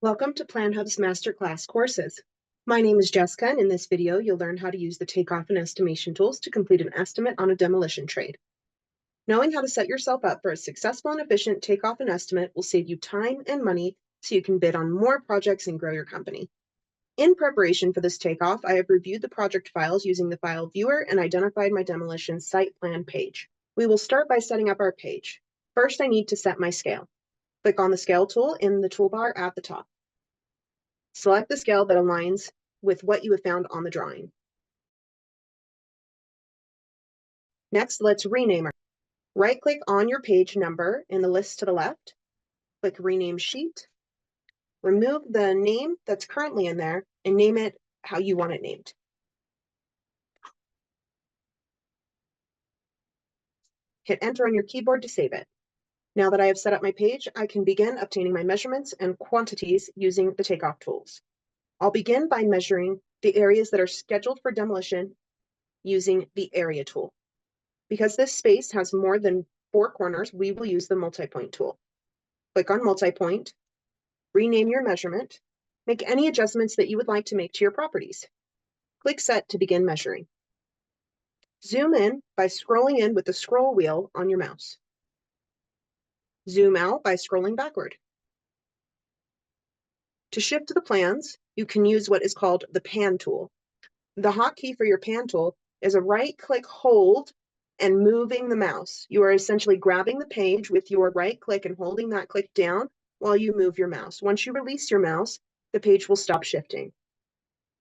Welcome to PlanHub's Masterclass courses. My name is Jessica, and in this video, you'll learn how to use the Takeoff and estimation tools to complete an estimate on a demolition trade. Knowing how to set yourself up for a successful and efficient takeoff and estimate will save you time and money so you can bid on more projects and grow your company. In preparation for this takeoff, I have reviewed the project files using the file viewer and identified my demolition site plan page. We will start by setting up our page. First, I need to set my scale. Click on the scale tool in the toolbar at the top. Select the scale that aligns with what you have found on the drawing. Next, let's rename our. Right-click on your page number in the list to the left. Click Rename Sheet. Remove the name that's currently in there and name it how you want it named. Hit Enter on your keyboard to save it. Now that I have set up my page, I can begin obtaining my measurements and quantities using the Takeoff tools. I'll begin by measuring the areas that are scheduled for demolition using the Area tool. Because this space has more than 4 corners, we will use the multi-point tool. Click on multi-point, rename your measurement, make any adjustments that you would like to make to your properties. Click Set to begin measuring. Zoom in by scrolling in with the scroll wheel on your mouse. Zoom out by scrolling backward. To shift to the plans, you can use what is called the Pan tool. The hotkey for your Pan tool is a right-click hold and moving the mouse. You are essentially grabbing the page with your right click and holding that click down while you move your mouse. Once you release your mouse, the page will stop shifting.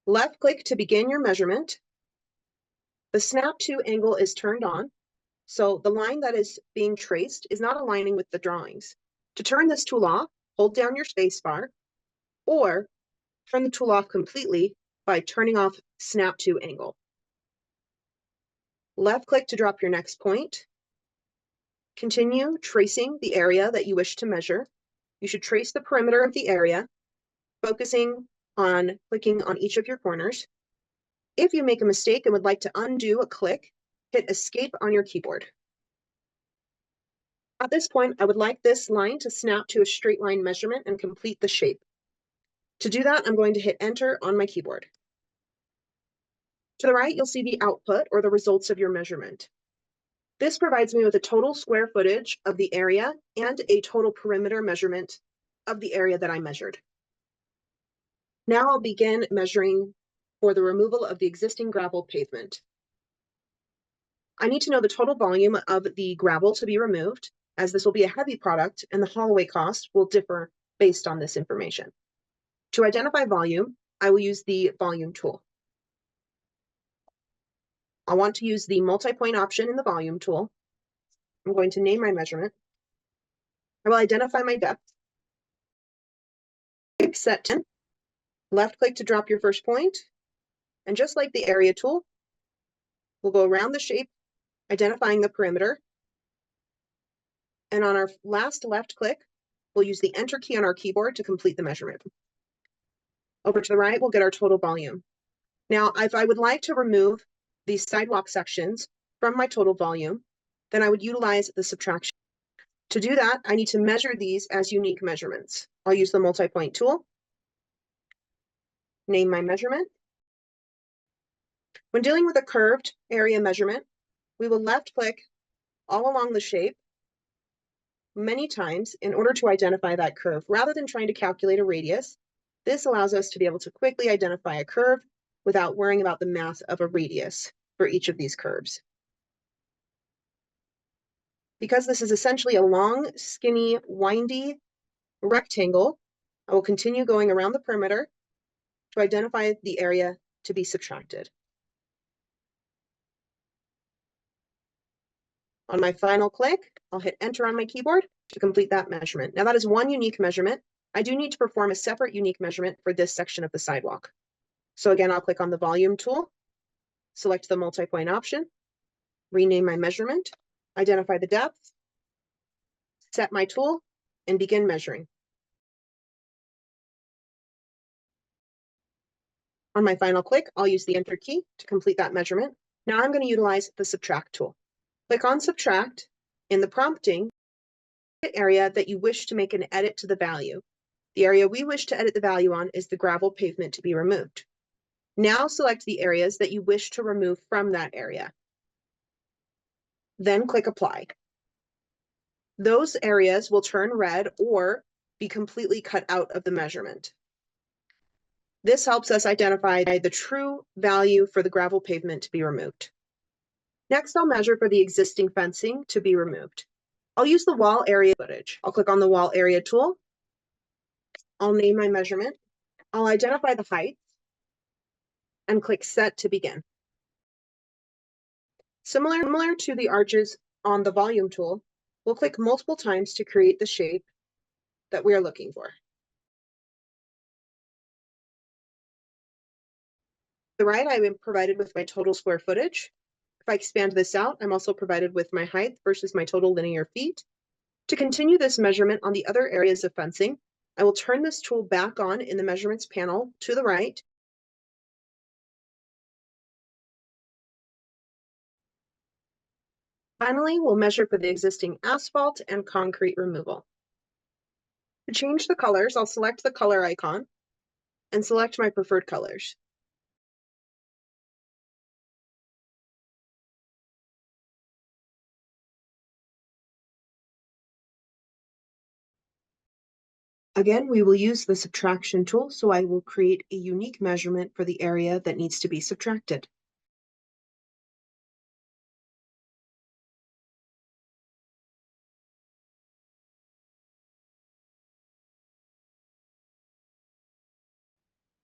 Left click to begin your measurement. The snap to angle is turned on, so the line that is being traced is not aligning with the drawings. To turn this tool off, hold down your space bar, or turn the tool off completely by turning off snap to angle. Left click to drop your next point. Continue tracing the area that you wish to measure. You should trace the perimeter of the area, focusing on clicking on each of your corners. If you make a mistake and would like to undo a click, hit Escape on your keyboard. At this point, I would like this line to snap to a straight line measurement and complete the shape. To do that, I'm going to hit Enter on my keyboard. To the right, you'll see the output or the results of your measurement. This provides me with a total square footage of the area and a total perimeter measurement of the area that I measured. Now I'll begin measuring for the removal of the existing gravel pavement. I need to know the total volume of the gravel to be removed, as this will be a heavy product and the haul-away cost will differ based on this information. To identify volume, I will use the volume tool. I'll want to use the multi-point option in the volume tool. I'm going to name my measurement. I will identify my depth. Click Set 10. Left click to drop your first point. And just like the Area tool, we'll go around the shape, identifying the perimeter. And on our last left click, we'll use the Enter key on our keyboard to complete the measurement. Over to the right, we'll get our total volume. Now, if I would like to remove these sidewalk sections from my total volume, then I would utilize the subtraction. To do that, I need to measure these as unique measurements. I'll use the multi-point tool, name my measurement. When dealing with a curved area measurement, we will left click all along the shape many times in order to identify that curve. Rather than trying to calculate a radius, this allows us to be able to quickly identify a curve without worrying about the math of a radius for each of these curves. Because this is essentially a long, skinny, windy rectangle, I will continue going around the perimeter to identify the area to be subtracted. On my final click, I'll hit Enter on my keyboard to complete that measurement. Now that is one unique measurement. I do need to perform a separate unique measurement for this section of the sidewalk. So again, I'll click on the volume tool, select the multi-point option, rename my measurement, identify the depth, set my tool, and begin measuring. On my final click, I'll use the Enter key to complete that measurement. Now I'm going to utilize the Subtract tool. Click on Subtract in the prompting, the area that you wish to make an edit to the value. The area we wish to edit the value on is the gravel pavement to be removed. Now select the areas that you wish to remove from that area. Then click Apply. Those areas will turn red or be completely cut out of the measurement. This helps us identify the true value for the gravel pavement to be removed. Next, I'll measure for the existing fencing to be removed. I'll use the wall area footage. I'll click on the wall area tool. I'll name my measurement. I'll identify the height and click Set to begin. Similar to the arches on the volume tool, we'll click multiple times to create the shape that we are looking for. To the right, I am provided with my total square footage. If I expand this out, I'm also provided with my height versus my total linear feet. To continue this measurement on the other areas of fencing, I will turn this tool back on in the measurements panel to the right. Finally, we'll measure for the existing asphalt and concrete removal. To change the colors, I'll select the color icon and select my preferred colors. Again, we will use the subtraction tool, so I will create a unique measurement for the area that needs to be subtracted.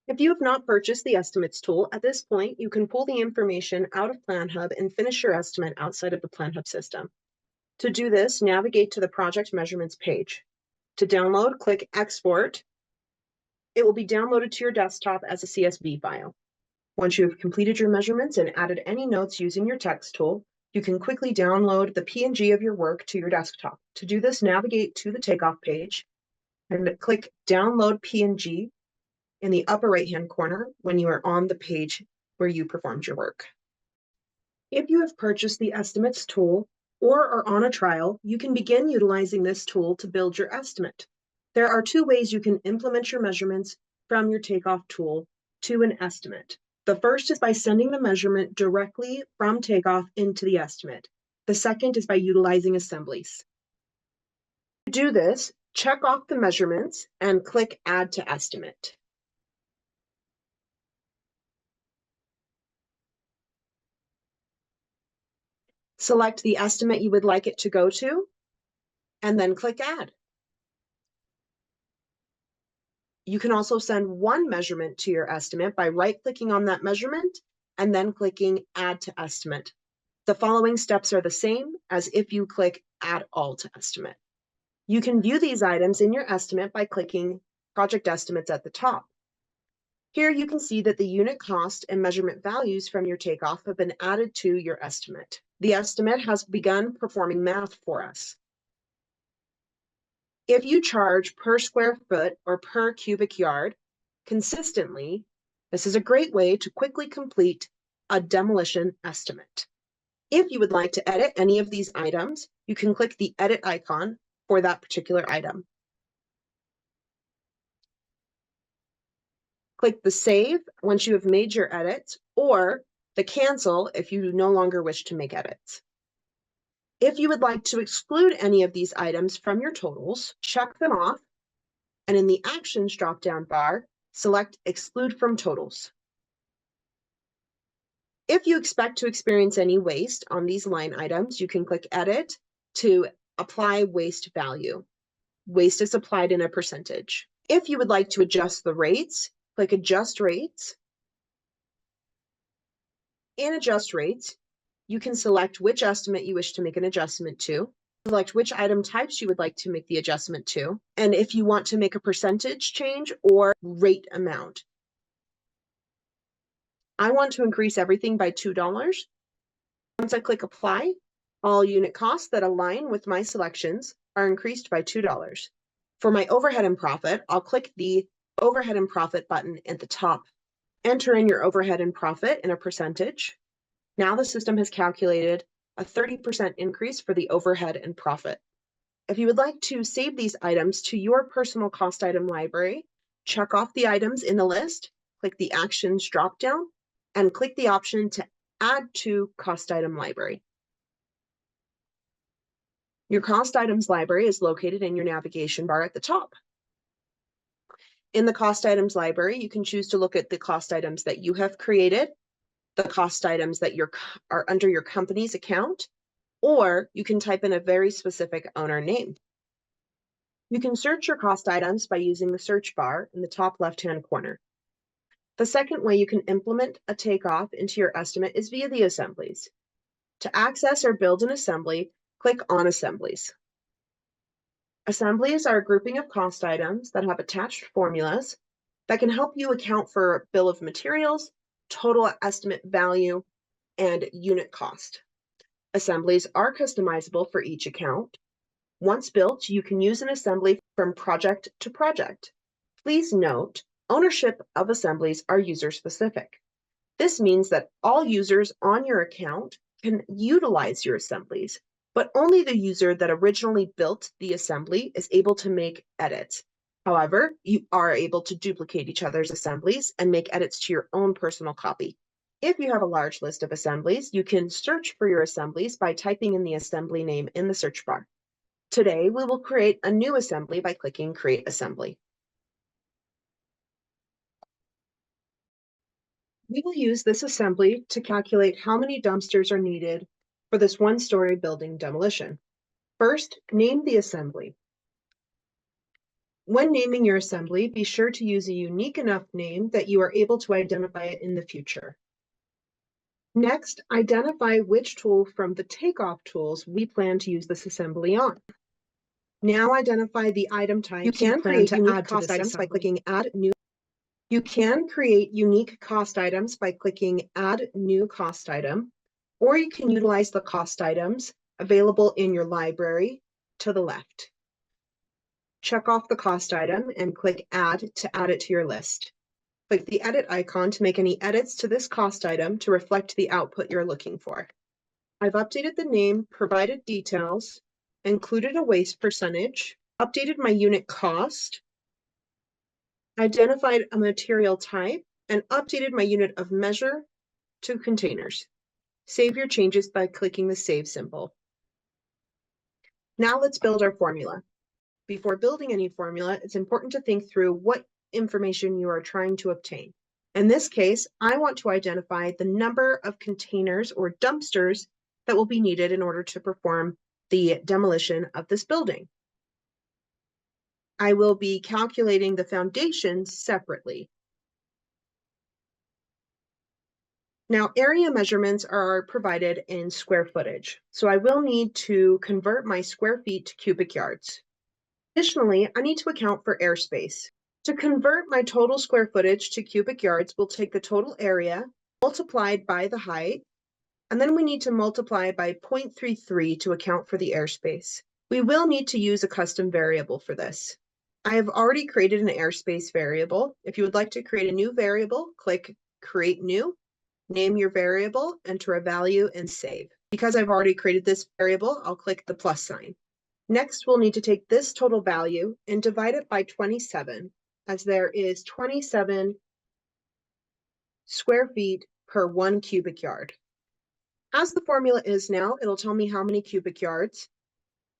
If you have not purchased the Estimates tool, at this point, you can pull the information out of PlanHub and finish your estimate outside of the PlanHub system. To do this, navigate to the Project Measurements page. To download, click Export. It will be downloaded to your desktop as a CSV file. Once you have completed your measurements and added any notes using your text tool, you can quickly download the PNG of your work to your desktop. To do this, navigate to the Takeoff page and click Download PNG in the upper right-hand corner when you are on the page where you performed your work. If you have purchased the Estimates tool or are on a trial, you can begin utilizing this tool to build your estimate. There are two ways you can implement your measurements from your Takeoff tool to an estimate. The first is by sending the measurement directly from Takeoff into the estimate. The second is by utilizing assemblies. To do this, check off the measurements and click Add to Estimate. Select the estimate you would like it to go to, and then click Add. You can also send one measurement to your estimate by right-clicking on that measurement and then clicking Add to Estimate. The following steps are the same as if you click Add All to Estimate. You can view these items in your estimate by clicking Project Estimates at the top. Here you can see that the unit cost and measurement values from your Takeoff have been added to your estimate. The estimate has begun performing math for us. If you charge per square foot or per cubic yard consistently, this is a great way to quickly complete a demolition estimate. If you would like to edit any of these items, you can click the edit icon for that particular item. Click the save once you have made your edits, or the cancel if you no longer wish to make edits. If you would like to exclude any of these items from your totals, check them off, and in the Actions drop-down bar, select Exclude from Totals. If you expect to experience any waste on these line items, you can click Edit to apply waste value. Waste is applied in a percentage. If you would like to adjust the rates, click Adjust Rates. In Adjust Rates, you can select which estimate you wish to make an adjustment to, select which item types you would like to make the adjustment to, and if you want to make a percentage change or rate amount. I want to increase everything by $2. Once I click Apply, all unit costs that align with my selections are increased by $2. For my overhead and profit, I'll click the Overhead and Profit button at the top. Enter in your overhead and profit in a percentage. Now the system has calculated a 30% increase for the overhead and profit. If you would like to save these items to your personal cost item library, check off the items in the list, click the Actions dropdown, and click the option to Add to Cost Item Library. Your cost items library is located in your navigation bar at the top. In the cost items library, you can choose to look at the cost items that you have created, the cost items that are under your company's account, or you can type in a very specific owner name. You can search your cost items by using the search bar in the top left-hand corner. The second way you can implement a takeoff into your estimate is via the assemblies. To access or build an assembly, click on Assemblies. Assemblies are a grouping of cost items that have attached formulas that can help you account for bill of materials, total estimate value, and unit cost. Assemblies are customizable for each account. Once built, you can use an assembly from project to project. Please note, ownership of assemblies are user-specific. This means that all users on your account can utilize your assemblies, but only the user that originally built the assembly is able to make edits. However, you are able to duplicate each other's assemblies and make edits to your own personal copy. If you have a large list of assemblies, you can search for your assemblies by typing in the assembly name in the search bar. Today, we will create a new assembly by clicking Create Assembly. We will use this assembly to calculate how many dumpsters are needed for this one-story building demolition. First, name the assembly. When naming your assembly, be sure to use a unique enough name that you are able to identify it in the future. Next, identify which tool from the Takeoff tools we plan to use this assembly on. Now identify the item type you can create unique cost items by clicking Add New. You can create unique cost items by clicking Add New Cost Item, or you can utilize the cost items available in your library to the left. Check off the cost item and click Add to add it to your list. Click the edit icon to make any edits to this cost item to reflect the output you're looking for. I've updated the name, provided details, included a waste percentage, updated my unit cost, identified a material type, and updated my unit of measure to containers. Save your changes by clicking the Save symbol. Now let's build our formula. Before building any formula, it's important to think through what information you are trying to obtain. In this case, I want to identify the number of containers or dumpsters that will be needed in order to perform the demolition of this building. I will be calculating the foundations separately. Now, area measurements are provided in square footage, so I will need to convert my square feet to cubic yards. Additionally, I need to account for airspace. To convert my total square footage to cubic yards, we'll take the total area multiplied by the height, and then we need to multiply by 0.33 to account for the airspace. We will need to use a custom variable for this. I have already created an airspace variable. If you would like to create a new variable, click Create New, name your variable, enter a value, and save. Because I've already created this variable, I'll click the plus sign. Next, we'll need to take this total value and divide it by 27, as there is 27 square feet per 1 cubic yard. As the formula is now, it'll tell me how many cubic yards.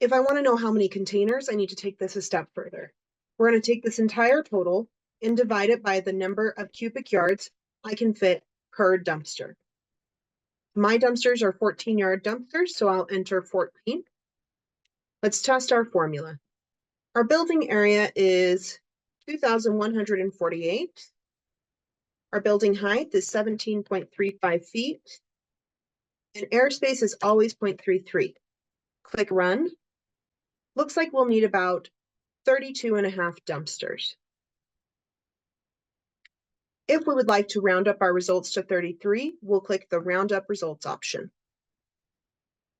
If I want to know how many containers, I need to take this a step further. We're going to take this entire total and divide it by the number of cubic yards I can fit per dumpster. My dumpsters are 14-yard dumpsters, so I'll enter 14. Let's test our formula. Our building area is 2,148. Our building height is 17.35 feet. And airspace is always 0.33. Click Run. Looks like we'll need about 32.5 dumpsters. If we would like to round up our results to 33, we'll click the Round Up Results option.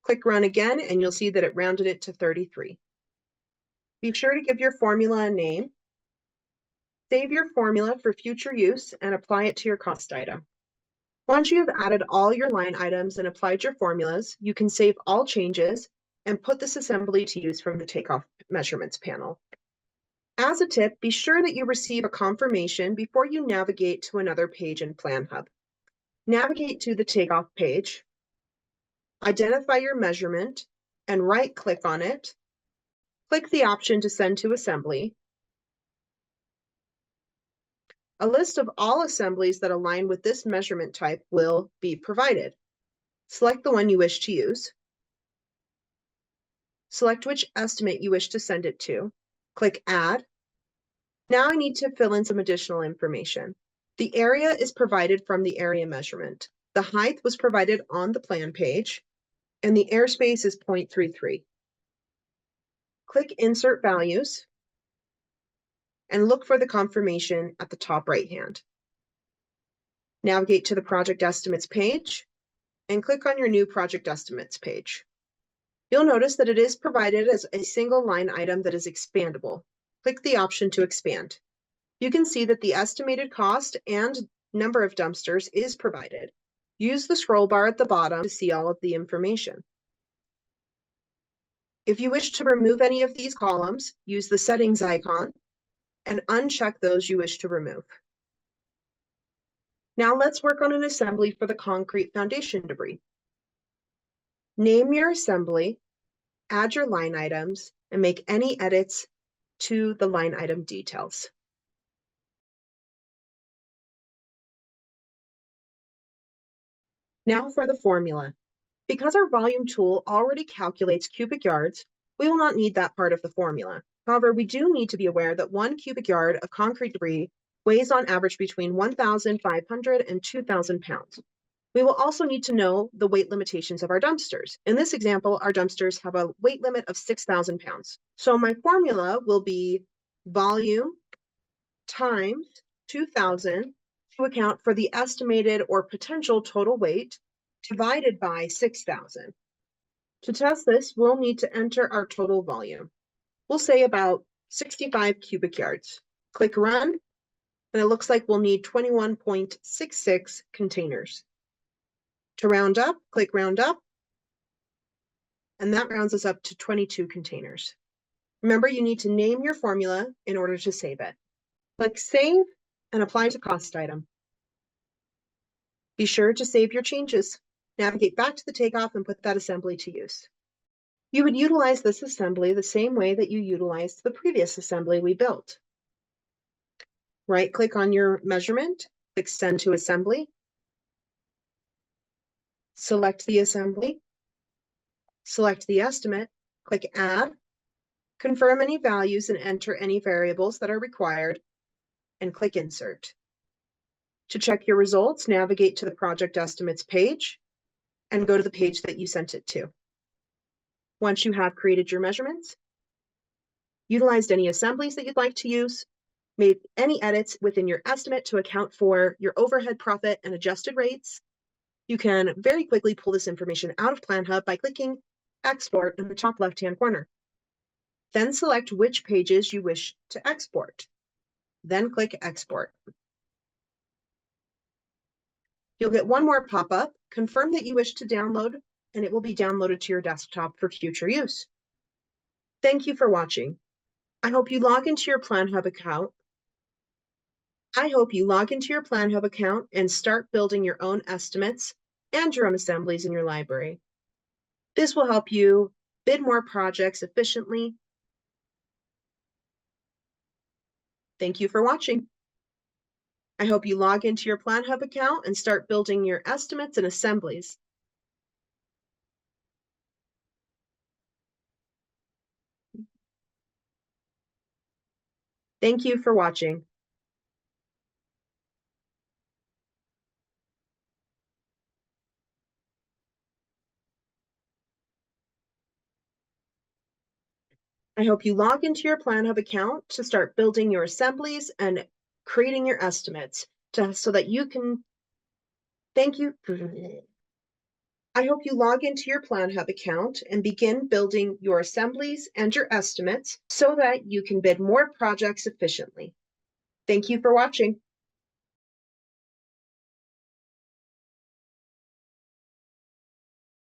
Click Run again, and you'll see that it rounded it to 33. Be sure to give your formula a name. Save your formula for future use and apply it to your cost item. Once you have added all your line items and applied your formulas, you can save all changes and put this assembly to use from the Takeoff measurements panel. As a tip, be sure that you receive a confirmation before you navigate to another page in PlanHub. Navigate to the Takeoff page, identify your measurement, and right-click on it. Click the option to send to assembly. A list of all assemblies that align with this measurement type will be provided. Select the one you wish to use. Select which estimate you wish to send it to. Click Add. Now I need to fill in some additional information. The area is provided from the area measurement. The height was provided on the plan page, and the airspace is 0.33. Click Insert Values, and look for the confirmation at the top right hand. Navigate to the Project Estimates page, and click on your new Project Estimates page. You'll notice that it is provided as a single line item that is expandable. Click the option to expand. You can see that the estimated cost and number of dumpsters is provided. Use the scroll bar at the bottom to see all of the information. If you wish to remove any of these columns, use the settings icon and uncheck those you wish to remove. Now let's work on an assembly for the concrete foundation debris. Name your assembly, add your line items, and make any edits to the line item details. Now for the formula. Because our volume tool already calculates cubic yards, we will not need that part of the formula. However, we do need to be aware that 1 cubic yard of concrete debris weighs on average between 1,500 and 2,000 pounds. We will also need to know the weight limitations of our dumpsters. In this example, our dumpsters have a weight limit of 6,000 pounds. So my formula will be volume times 2,000 to account for the estimated or potential total weight divided by 6,000. To test this, we'll need to enter our total volume. We'll say about 65 cubic yards. Click Run, and it looks like we'll need 21.66 containers. To round up, click Round Up, and that rounds us up to 22 containers. Remember, you need to name your formula in order to save it. Click Save and Apply to Cost Item. Be sure to save your changes. Navigate back to the Takeoff and put that assembly to use. You would utilize this assembly the same way that you utilized the previous assembly we built. Right-click on your measurement, click Send to Assembly. Select the assembly. Select the estimate, click Add. Confirm any values and enter any variables that are required, and click Insert. To check your results, navigate to the Project Estimates page and go to the page that you sent it to. Once you have created your measurements, utilized any assemblies that you'd like to use, made any edits within your estimate to account for your overhead profit and adjusted rates, you can very quickly pull this information out of PlanHub by clicking Export in the top left-hand corner. Then select which pages you wish to export. Then click Export. You'll get one more pop-up. Confirm that you wish to download, and it will be downloaded to your desktop for future use. Thank you for watching. I hope you log into your PlanHub account. And start building your own estimates and your own assemblies in your library. This will help you bid more projects efficiently. Thank you for watching. I hope you log into your PlanHub account and start building your estimates and assemblies. Thank you for watching. I hope you log into your PlanHub account to start building your assemblies and creating your estimates so that you can. Thank you. I hope you log into your PlanHub account and begin building your assemblies and your estimates so that you can bid more projects efficiently. Thank you for watching.